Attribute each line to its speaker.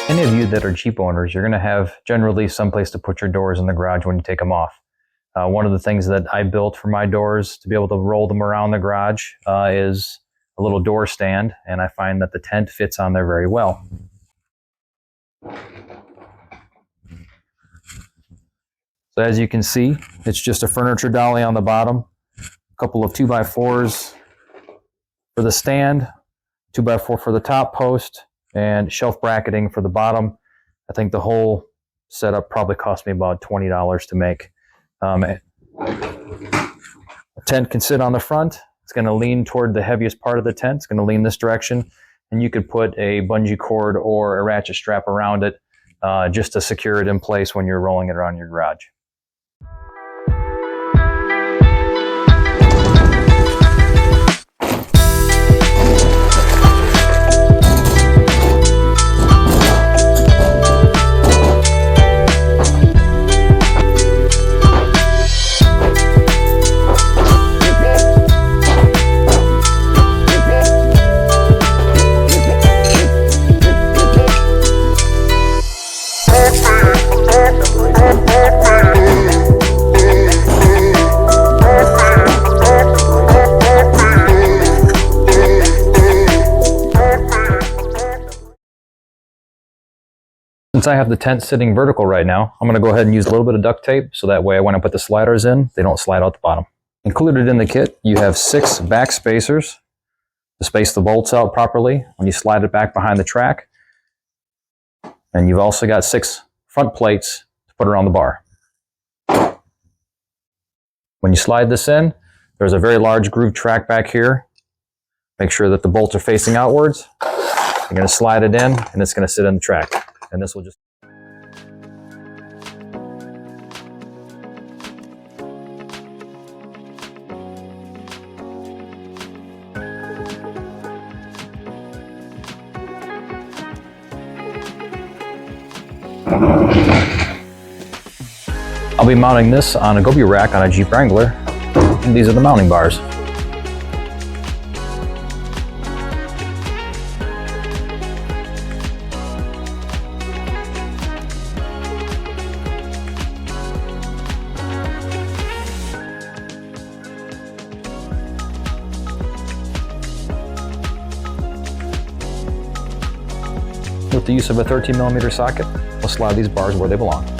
Speaker 1: Any of you that are Jeep owners, you're going to have generally someplace to put your doors in the garage when you take them off. One of the things that I built for my doors to be able to roll them around the garage is a little door stand, and I find that the tent fits on there very well. So as you can see, it's just a furniture dolly on the bottom, a couple of 2x4s for the stand, 2x4 for the top post, and shelf bracketing for the bottom. I think the whole setup probably cost me about $20 to make. A tent can sit on the front. It's going to lean toward the heaviest part of the tent. It's going to lean this direction, and you could put a bungee cord or a ratchet strap around it just to secure it in place when you're rolling it around your garage. Since I have the tent sitting vertical right now, I'm going to go ahead and use a little bit of duct tape so that way when I put the sliders in, they don't slide out the bottom. Included in the kit, you have 6 back spacers to space the bolts out properly when you slide it back behind the track. And you've also got 6 front plates to put around the bar. When you slide this in, there's a very large groove track back here. Make sure that the bolts are facing outwards. You're going to slide it in, and it's going to sit in the track. And this will just... I'll be mounting this on a GOBI rack on a Jeep Wrangler, and these are the mounting bars. With the use of a 13mm socket, we'll slide these bars where they belong.